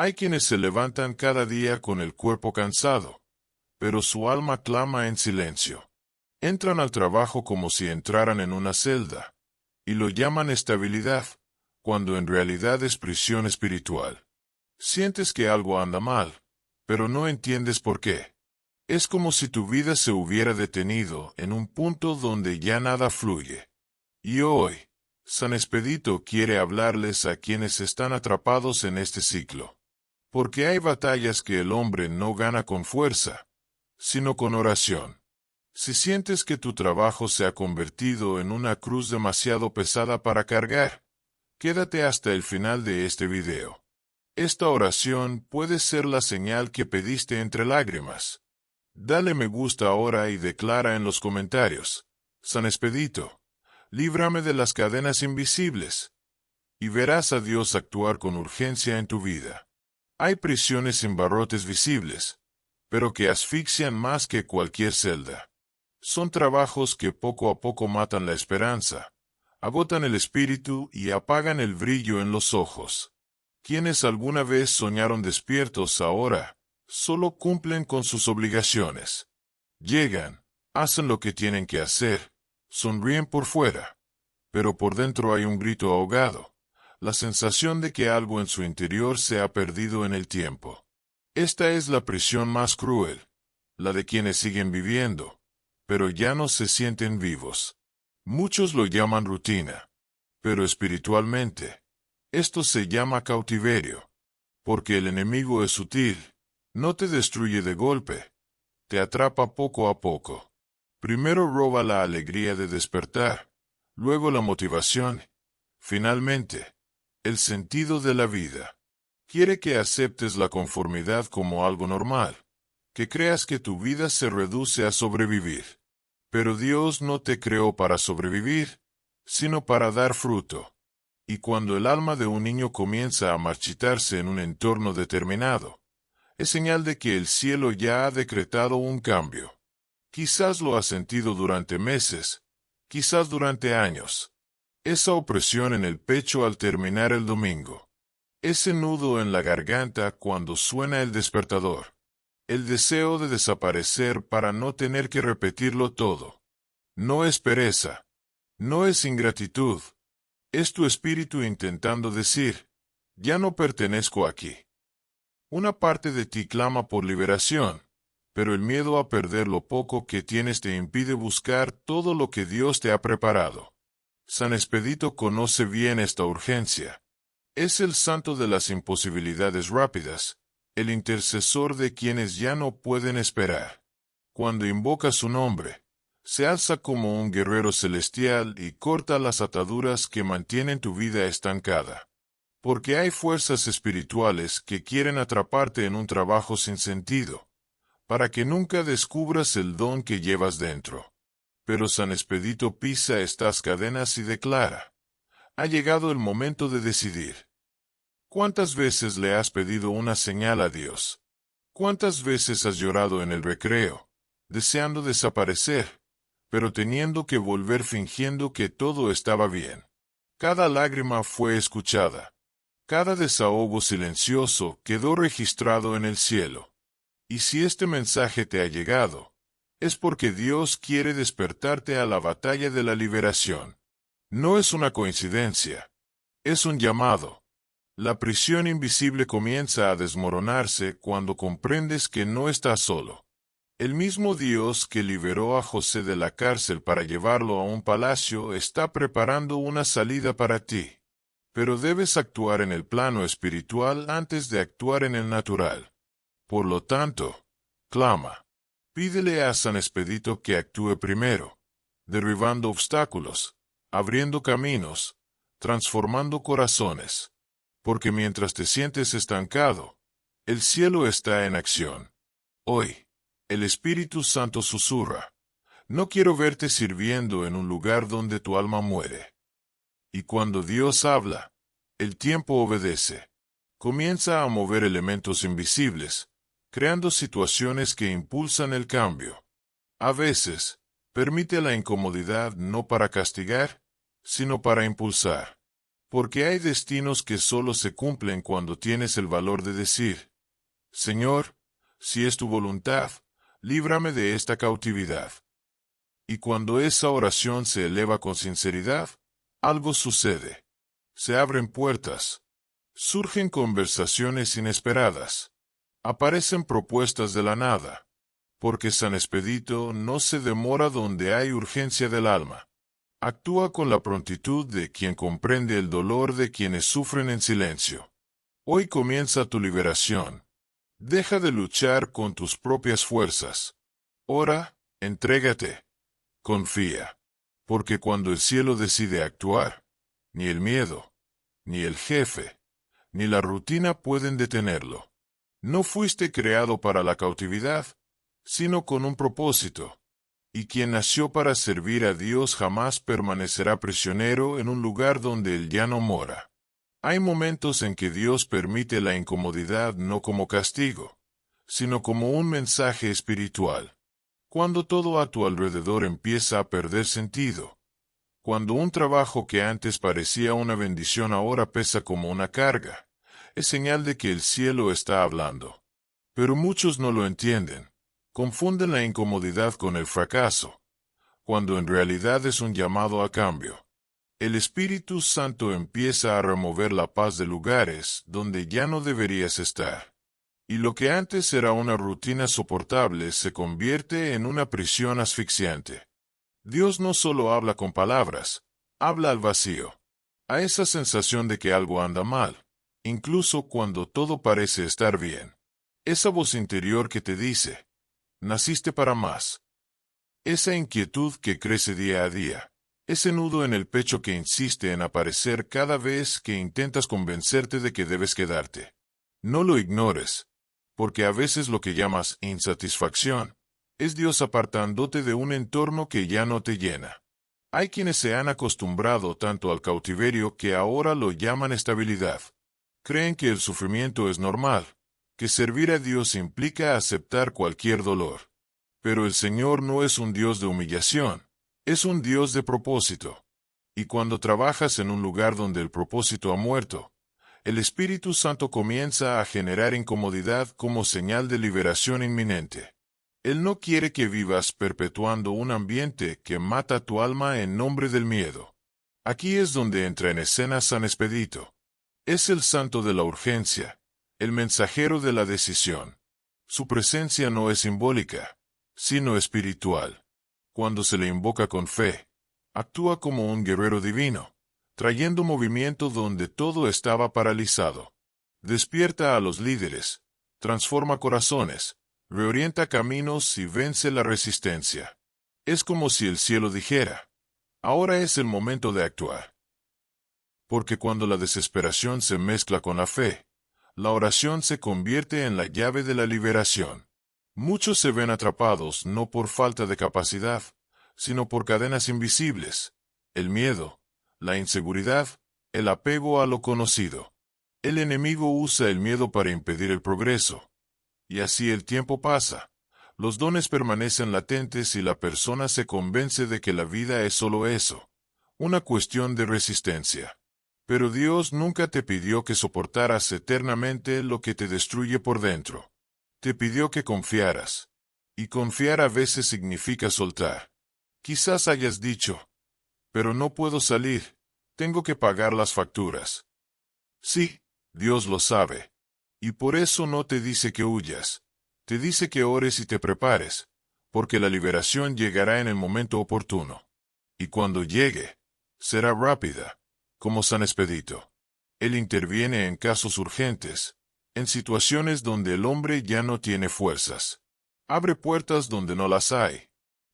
Hay quienes se levantan cada día con el cuerpo cansado, pero su alma clama en silencio. Entran al trabajo como si entraran en una celda, y lo llaman estabilidad, cuando en realidad es prisión espiritual. Sientes que algo anda mal, pero no entiendes por qué. Es como si tu vida se hubiera detenido en un punto donde ya nada fluye. Y hoy, San Expedito quiere hablarles a quienes están atrapados en este ciclo. Porque hay batallas que el hombre no gana con fuerza, sino con oración. Si sientes que tu trabajo se ha convertido en una cruz demasiado pesada para cargar, quédate hasta el final de este video. Esta oración puede ser la señal que pediste entre lágrimas. Dale me gusta ahora y declara en los comentarios: San Expedito, líbrame de las cadenas invisibles. Y verás a Dios actuar con urgencia en tu vida. Hay prisiones sin barrotes visibles, pero que asfixian más que cualquier celda. Son trabajos que poco a poco matan la esperanza, agotan el espíritu y apagan el brillo en los ojos. Quienes alguna vez soñaron despiertos ahora, solo cumplen con sus obligaciones. Llegan, hacen lo que tienen que hacer, sonríen por fuera, pero por dentro hay un grito ahogado, la sensación de que algo en su interior se ha perdido en el tiempo. Esta es la prisión más cruel, la de quienes siguen viviendo, pero ya no se sienten vivos. Muchos lo llaman rutina, pero espiritualmente, esto se llama cautiverio, porque el enemigo es sutil, no te destruye de golpe, te atrapa poco a poco. Primero roba la alegría de despertar, luego la motivación, finalmente, el sentido de la vida. Quiere que aceptes la conformidad como algo normal, que creas que tu vida se reduce a sobrevivir. Pero Dios no te creó para sobrevivir, sino para dar fruto. Y cuando el alma de un niño comienza a marchitarse en un entorno determinado, es señal de que el cielo ya ha decretado un cambio. Quizás lo has sentido durante meses, quizás durante años. Esa opresión en el pecho al terminar el domingo. Ese nudo en la garganta cuando suena el despertador. El deseo de desaparecer para no tener que repetirlo todo. No es pereza. No es ingratitud. Es tu espíritu intentando decir: ya no pertenezco aquí. Una parte de ti clama por liberación, pero el miedo a perder lo poco que tienes te impide buscar todo lo que Dios te ha preparado. San Expedito conoce bien esta urgencia. Es el santo de las imposibilidades rápidas, el intercesor de quienes ya no pueden esperar. Cuando invoca su nombre, se alza como un guerrero celestial y corta las ataduras que mantienen tu vida estancada. Porque hay fuerzas espirituales que quieren atraparte en un trabajo sin sentido, para que nunca descubras el don que llevas dentro. Pero San Expedito pisa estas cadenas y declara: ha llegado el momento de decidir. ¿Cuántas veces le has pedido una señal a Dios? ¿Cuántas veces has llorado en el recreo, deseando desaparecer, pero teniendo que volver fingiendo que todo estaba bien? Cada lágrima fue escuchada. Cada desahogo silencioso quedó registrado en el cielo. Y si este mensaje te ha llegado, es porque Dios quiere despertarte a la batalla de la liberación. No es una coincidencia. Es un llamado. La prisión invisible comienza a desmoronarse cuando comprendes que no estás solo. El mismo Dios que liberó a José de la cárcel para llevarlo a un palacio está preparando una salida para ti. Pero debes actuar en el plano espiritual antes de actuar en el natural. Por lo tanto, clama. Pídele a San Expedito que actúe primero, derribando obstáculos, abriendo caminos, transformando corazones. Porque mientras te sientes estancado, el cielo está en acción. Hoy, el Espíritu Santo susurra: no quiero verte sirviendo en un lugar donde tu alma muere. Y cuando Dios habla, el tiempo obedece. Comienza a mover elementos invisibles, creando situaciones que impulsan el cambio. A veces, permite la incomodidad no para castigar, sino para impulsar. Porque hay destinos que solo se cumplen cuando tienes el valor de decir: Señor, si es tu voluntad, líbrame de esta cautividad. Y cuando esa oración se eleva con sinceridad, algo sucede. Se abren puertas. Surgen conversaciones inesperadas. Aparecen propuestas de la nada. Porque San Expedito no se demora donde hay urgencia del alma. Actúa con la prontitud de quien comprende el dolor de quienes sufren en silencio. Hoy comienza tu liberación. Deja de luchar con tus propias fuerzas. Ora, entrégate. Confía. Porque cuando el cielo decide actuar, ni el miedo, ni el jefe, ni la rutina pueden detenerlo. No fuiste creado para la cautividad, sino con un propósito. Y quien nació para servir a Dios jamás permanecerá prisionero en un lugar donde Él ya no mora. Hay momentos en que Dios permite la incomodidad no como castigo, sino como un mensaje espiritual. Cuando todo a tu alrededor empieza a perder sentido. Cuando un trabajo que antes parecía una bendición ahora pesa como una carga, es señal de que el cielo está hablando. Pero muchos no lo entienden. Confunden la incomodidad con el fracaso, cuando en realidad es un llamado a cambio. El Espíritu Santo empieza a remover la paz de lugares donde ya no deberías estar. Y lo que antes era una rutina soportable se convierte en una prisión asfixiante. Dios no solo habla con palabras, habla al vacío. A esa sensación de que algo anda mal, incluso cuando todo parece estar bien. Esa voz interior que te dice: naciste para más. Esa inquietud que crece día a día. Ese nudo en el pecho que insiste en aparecer cada vez que intentas convencerte de que debes quedarte. No lo ignores, porque a veces lo que llamas insatisfacción es Dios apartándote de un entorno que ya no te llena. Hay quienes se han acostumbrado tanto al cautiverio que ahora lo llaman estabilidad. Creen que el sufrimiento es normal, que servir a Dios implica aceptar cualquier dolor. Pero el Señor no es un Dios de humillación, es un Dios de propósito. Y cuando trabajas en un lugar donde el propósito ha muerto, el Espíritu Santo comienza a generar incomodidad como señal de liberación inminente. Él no quiere que vivas perpetuando un ambiente que mata tu alma en nombre del miedo. Aquí es donde entra en escena San Expedito. Es el santo de la urgencia, el mensajero de la decisión. Su presencia no es simbólica, sino espiritual. Cuando se le invoca con fe, actúa como un guerrero divino, trayendo movimiento donde todo estaba paralizado. Despierta a los líderes, transforma corazones, reorienta caminos y vence la resistencia. Es como si el cielo dijera: ahora es el momento de actuar. Porque cuando la desesperación se mezcla con la fe, la oración se convierte en la llave de la liberación. Muchos se ven atrapados no por falta de capacidad, sino por cadenas invisibles: el miedo, la inseguridad, el apego a lo conocido. El enemigo usa el miedo para impedir el progreso. Y así el tiempo pasa. Los dones permanecen latentes y la persona se convence de que la vida es solo eso, una cuestión de resistencia. Pero Dios nunca te pidió que soportaras eternamente lo que te destruye por dentro. Te pidió que confiaras. Y confiar a veces significa soltar. Quizás hayas dicho: pero no puedo salir, tengo que pagar las facturas. Sí, Dios lo sabe. Y por eso no te dice que huyas. Te dice que ores y te prepares, porque la liberación llegará en el momento oportuno. Y cuando llegue, será rápida, como San Expedito. Él interviene en casos urgentes, en situaciones donde el hombre ya no tiene fuerzas. Abre puertas donde no las hay.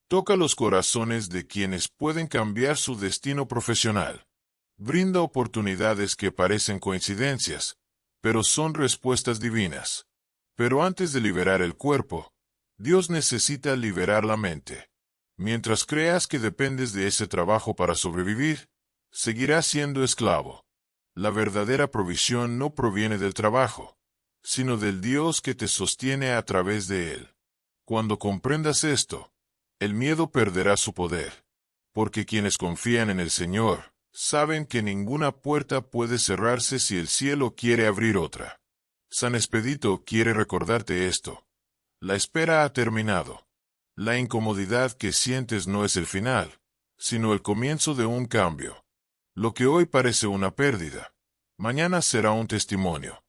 Toca los corazones de quienes pueden cambiar su destino profesional. Brinda oportunidades que parecen coincidencias, pero son respuestas divinas. Pero antes de liberar el cuerpo, Dios necesita liberar la mente. Mientras creas que dependes de ese trabajo para sobrevivir, seguirás siendo esclavo. La verdadera provisión no proviene del trabajo, sino del Dios que te sostiene a través de él. Cuando comprendas esto, el miedo perderá su poder, porque quienes confían en el Señor Saben que ninguna puerta puede cerrarse si el cielo quiere abrir otra. San Expedito quiere recordarte esto. La espera ha terminado. La incomodidad que sientes no es el final, sino el comienzo de un cambio. Lo que hoy parece una pérdida, mañana será un testimonio.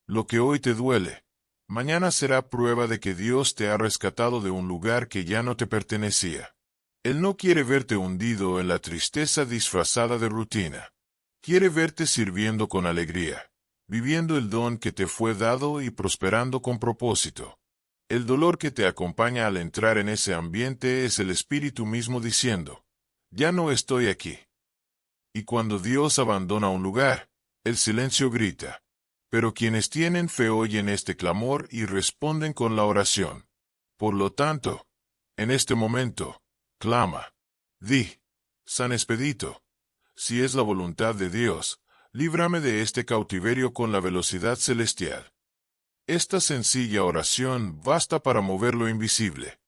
Lo que hoy te duele, mañana será prueba de que Dios te ha rescatado de un lugar que ya no te pertenecía. Él no quiere verte hundido en la tristeza disfrazada de rutina. Quiere verte sirviendo con alegría, viviendo el don que te fue dado y prosperando con propósito. El dolor que te acompaña al entrar en ese ambiente es el Espíritu mismo diciendo, ya no estoy aquí. Y cuando Dios abandona un lugar, el silencio grita. Pero quienes tienen fe oyen este clamor y responden con la oración. Por lo tanto, en este momento, clama. Di, San Expedito, si es la voluntad de Dios, líbrame de este cautiverio con la velocidad celestial. Esta sencilla oración basta para mover lo invisible.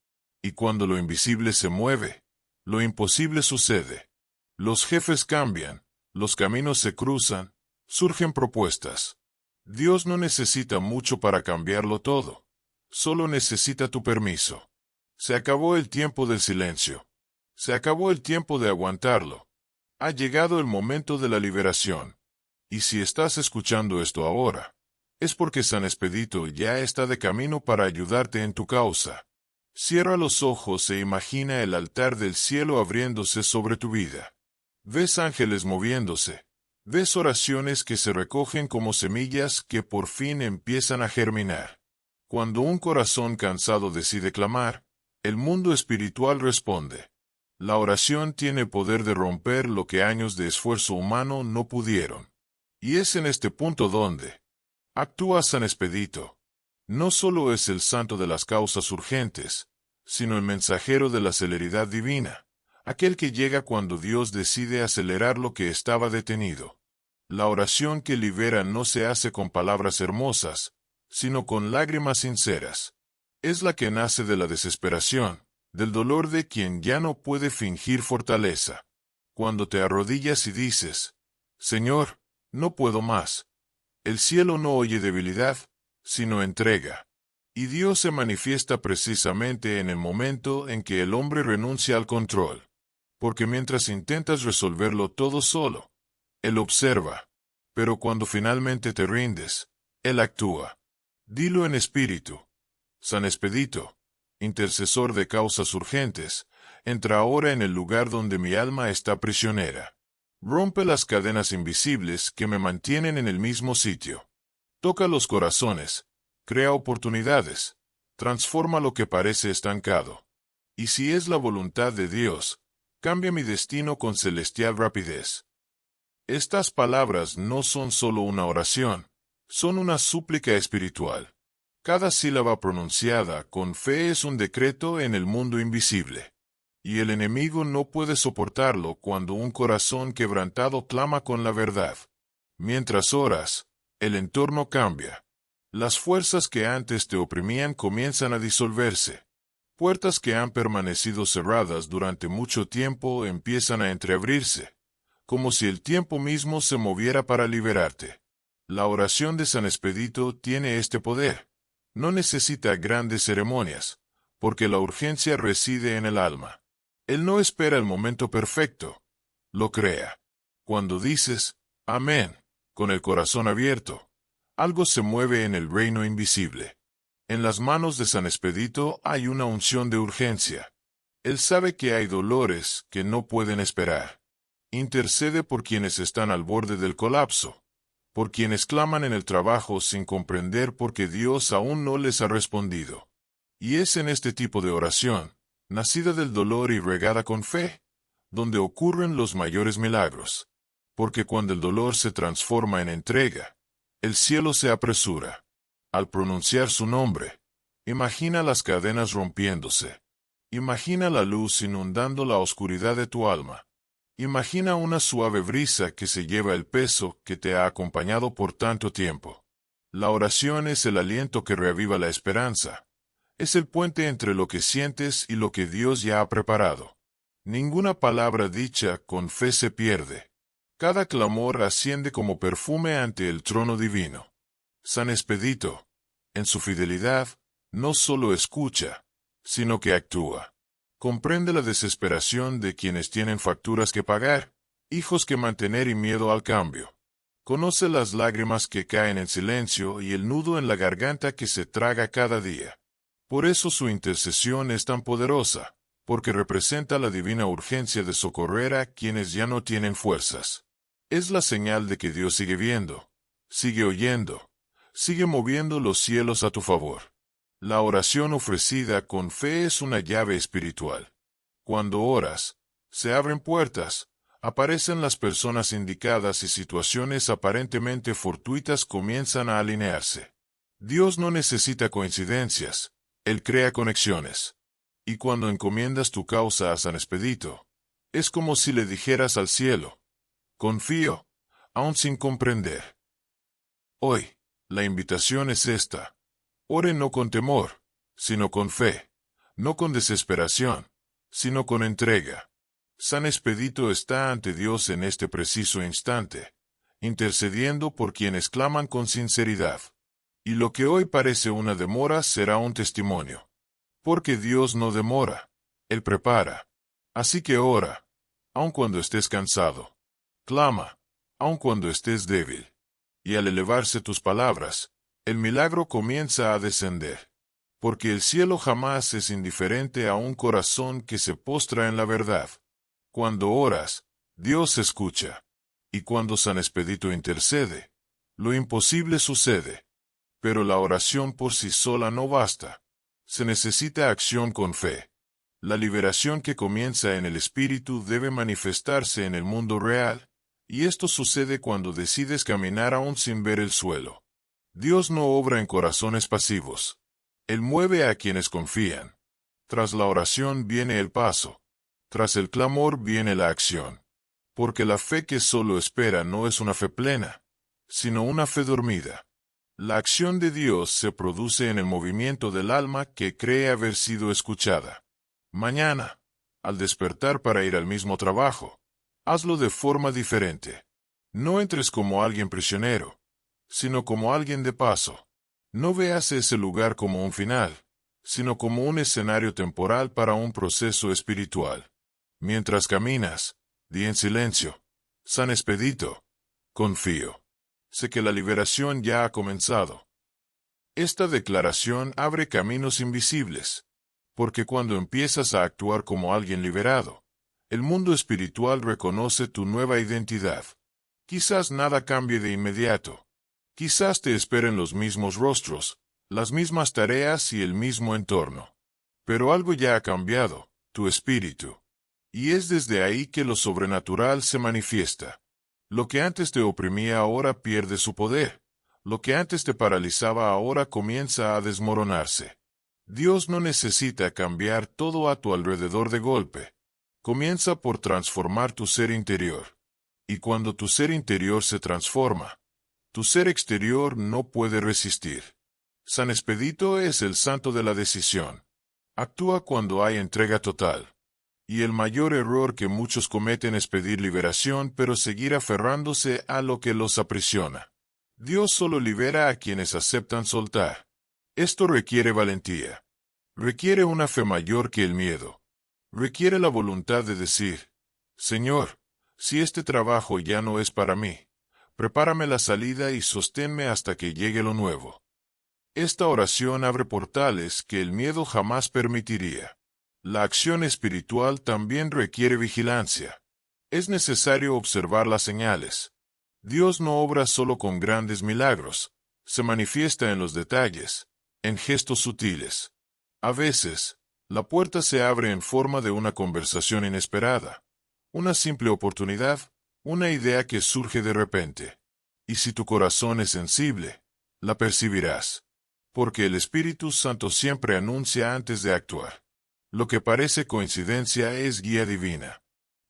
Y cuando lo invisible se mueve, lo imposible sucede. Los jefes cambian, los caminos se cruzan, surgen propuestas. Dios no necesita mucho para cambiarlo todo. Solo necesita tu permiso. Se acabó el tiempo del silencio. Se acabó el tiempo de aguantarlo. Ha llegado el momento de la liberación. Y si estás escuchando esto ahora, es porque San Expedito ya está de camino para ayudarte en tu causa. Cierra los ojos e imagina el altar del cielo abriéndose sobre tu vida. Ves ángeles moviéndose. Ves oraciones que se recogen como semillas que por fin empiezan a germinar. Cuando un corazón cansado decide clamar, el mundo espiritual responde. La oración tiene poder de romper lo que años de esfuerzo humano no pudieron. Y es en este punto donde actúa San Expedito. No solo es el santo de las causas urgentes, sino el mensajero de la celeridad divina, aquel que llega cuando Dios decide acelerar lo que estaba detenido. La oración que libera no se hace con palabras hermosas, sino con lágrimas sinceras. Es la que nace de la desesperación, del dolor de quien ya no puede fingir fortaleza. Cuando te arrodillas y dices, Señor, no puedo más. El cielo no oye debilidad, sino entrega. Y Dios se manifiesta precisamente en el momento en que el hombre renuncia al control. Porque mientras intentas resolverlo todo solo, Él observa. Pero cuando finalmente te rindes, Él actúa. Dilo en espíritu. San Expedito, intercesor de causas urgentes, entra ahora en el lugar donde mi alma está prisionera. Rompe las cadenas invisibles que me mantienen en el mismo sitio. Toca los corazones, crea oportunidades, transforma lo que parece estancado. Y si es la voluntad de Dios, cambia mi destino con celestial rapidez. Estas palabras no son solo una oración, son una súplica espiritual. Cada sílaba pronunciada con fe es un decreto en el mundo invisible. Y el enemigo no puede soportarlo cuando un corazón quebrantado clama con la verdad. Mientras oras, el entorno cambia. Las fuerzas que antes te oprimían comienzan a disolverse. Puertas que han permanecido cerradas durante mucho tiempo empiezan a entreabrirse, como si el tiempo mismo se moviera para liberarte. La oración de San Expedito tiene este poder. No necesita grandes ceremonias, porque la urgencia reside en el alma. Él no espera el momento perfecto, lo crea. Cuando dices, amén, con el corazón abierto, algo se mueve en el reino invisible. En las manos de San Expedito hay una unción de urgencia. Él sabe que hay dolores que no pueden esperar. Intercede por quienes están al borde del colapso, por quienes claman en el trabajo sin comprender por qué Dios aún no les ha respondido. Y es en este tipo de oración, nacida del dolor y regada con fe, donde ocurren los mayores milagros. Porque cuando el dolor se transforma en entrega, el cielo se apresura. Al pronunciar su nombre, imagina las cadenas rompiéndose. Imagina la luz inundando la oscuridad de tu alma. Imagina una suave brisa que se lleva el peso que te ha acompañado por tanto tiempo. La oración es el aliento que reaviva la esperanza. Es el puente entre lo que sientes y lo que Dios ya ha preparado. Ninguna palabra dicha con fe se pierde. Cada clamor asciende como perfume ante el trono divino. San Expedito, en su fidelidad, no solo escucha, sino que actúa. Comprende la desesperación de quienes tienen facturas que pagar, hijos que mantener y miedo al cambio. Conoce las lágrimas que caen en silencio y el nudo en la garganta que se traga cada día. Por eso su intercesión es tan poderosa, porque representa la divina urgencia de socorrer a quienes ya no tienen fuerzas. Es la señal de que Dios sigue viendo, sigue oyendo, sigue moviendo los cielos a tu favor. La oración ofrecida con fe es una llave espiritual. Cuando oras, se abren puertas, aparecen las personas indicadas y situaciones aparentemente fortuitas comienzan a alinearse. Dios no necesita coincidencias, Él crea conexiones. Y cuando encomiendas tu causa a San Expedito, es como si le dijeras al cielo: confío, aun sin comprender. Hoy, la invitación es esta. Ore no con temor, sino con fe, no con desesperación, sino con entrega. San Expedito está ante Dios en este preciso instante, intercediendo por quienes claman con sinceridad. Y lo que hoy parece una demora será un testimonio. Porque Dios no demora, Él prepara. Así que ora, aun cuando estés cansado. Clama, aun cuando estés débil. Y al elevarse tus palabras, el milagro comienza a descender. Porque el cielo jamás es indiferente a un corazón que se postra en la verdad. Cuando oras, Dios escucha. Y cuando San Expedito intercede, lo imposible sucede. Pero la oración por sí sola no basta. Se necesita acción con fe. La liberación que comienza en el espíritu debe manifestarse en el mundo real, y esto sucede cuando decides caminar aún sin ver el suelo. Dios no obra en corazones pasivos. Él mueve a quienes confían. Tras la oración viene el paso. Tras el clamor viene la acción. Porque la fe que solo espera no es una fe plena, sino una fe dormida. La acción de Dios se produce en el movimiento del alma que cree haber sido escuchada. Mañana, al despertar para ir al mismo trabajo, hazlo de forma diferente. No entres como alguien prisionero, sino como alguien de paso. No veas ese lugar como un final, sino como un escenario temporal para un proceso espiritual. Mientras caminas, di en silencio: San Expedito, confío. Sé que la liberación ya ha comenzado. Esta declaración abre caminos invisibles, porque cuando empiezas a actuar como alguien liberado, el mundo espiritual reconoce tu nueva identidad. Quizás nada cambie de inmediato. Quizás te esperen los mismos rostros, las mismas tareas y el mismo entorno. Pero algo ya ha cambiado, tu espíritu. Y es desde ahí que lo sobrenatural se manifiesta. Lo que antes te oprimía ahora pierde su poder. Lo que antes te paralizaba ahora comienza a desmoronarse. Dios no necesita cambiar todo a tu alrededor de golpe. Comienza por transformar tu ser interior. Y cuando tu ser interior se transforma, tu ser exterior no puede resistir. San Expedito es el santo de la decisión. Actúa cuando hay entrega total. Y el mayor error que muchos cometen es pedir liberación pero seguir aferrándose a lo que los aprisiona. Dios solo libera a quienes aceptan soltar. Esto requiere valentía. Requiere una fe mayor que el miedo. Requiere la voluntad de decir: Señor, si este trabajo ya no es para mí, prepárame la salida y sosténme hasta que llegue lo nuevo. Esta oración abre portales que el miedo jamás permitiría. La acción espiritual también requiere vigilancia. Es necesario observar las señales. Dios no obra solo con grandes milagros, se manifiesta en los detalles, en gestos sutiles. A veces, la puerta se abre en forma de una conversación inesperada, una simple oportunidad, una idea que surge de repente. Y si tu corazón es sensible, la percibirás. Porque el Espíritu Santo siempre anuncia antes de actuar. Lo que parece coincidencia es guía divina.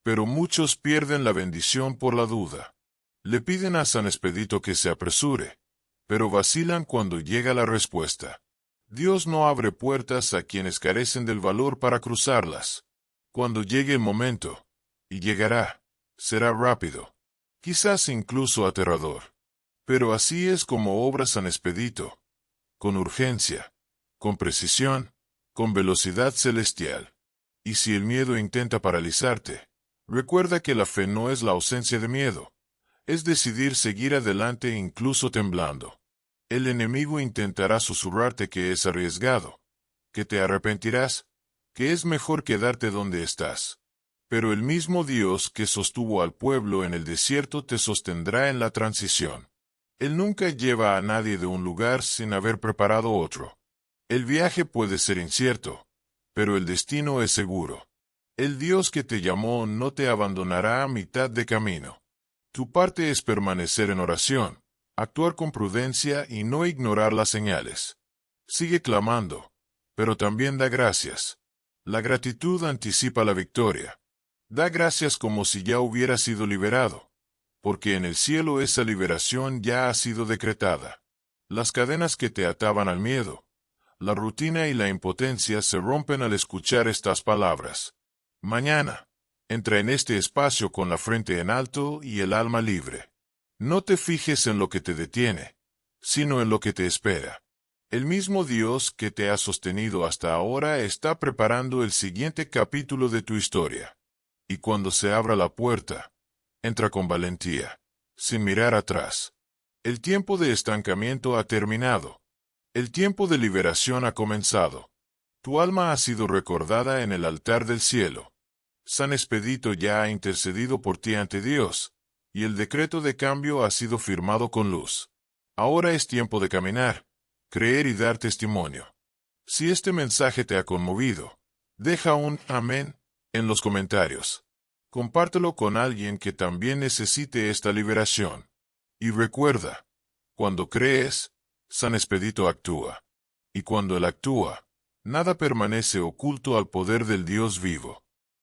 Pero muchos pierden la bendición por la duda. Le piden a San Expedito que se apresure, pero vacilan cuando llega la respuesta. Dios no abre puertas a quienes carecen del valor para cruzarlas. Cuando llegue el momento, y llegará, será rápido. quizás incluso aterrador. Pero así es como obra San Expedito, con urgencia, con precisión, con velocidad celestial. Y si el miedo intenta paralizarte, recuerda que la fe no es la ausencia de miedo, es decidir seguir adelante incluso temblando. El enemigo intentará susurrarte que es arriesgado, que te arrepentirás, que es mejor quedarte donde estás. Pero el mismo Dios que sostuvo al pueblo en el desierto te sostendrá en la transición. Él nunca lleva a nadie de un lugar sin haber preparado otro. El viaje puede ser incierto, pero el destino es seguro. El Dios que te llamó no te abandonará a mitad de camino. Tu parte es permanecer en oración, actuar con prudencia y no ignorar las señales. Sigue clamando, pero también da gracias. La gratitud anticipa la victoria. Da gracias como si ya hubiera sido liberado, porque en el cielo esa liberación ya ha sido decretada. Las cadenas que te ataban al miedo, la rutina y la impotencia se rompen al escuchar estas palabras. Mañana, entra en este espacio con la frente en alto y el alma libre. No te fijes en lo que te detiene, sino en lo que te espera. El mismo Dios que te ha sostenido hasta ahora está preparando el siguiente capítulo de tu historia. Y cuando se abra la puerta, entra con valentía, sin mirar atrás. El tiempo de estancamiento ha terminado. El tiempo de liberación ha comenzado. Tu alma ha sido recordada en el altar del cielo. San Expedito ya ha intercedido por ti ante Dios, y el decreto de cambio ha sido firmado con luz. Ahora es tiempo de caminar, creer y dar testimonio. Si este mensaje te ha conmovido, deja un amén en los comentarios. Compártelo con alguien que también necesite esta liberación. Y recuerda, cuando crees, San Expedito actúa. Y cuando él actúa, nada permanece oculto al poder del Dios vivo.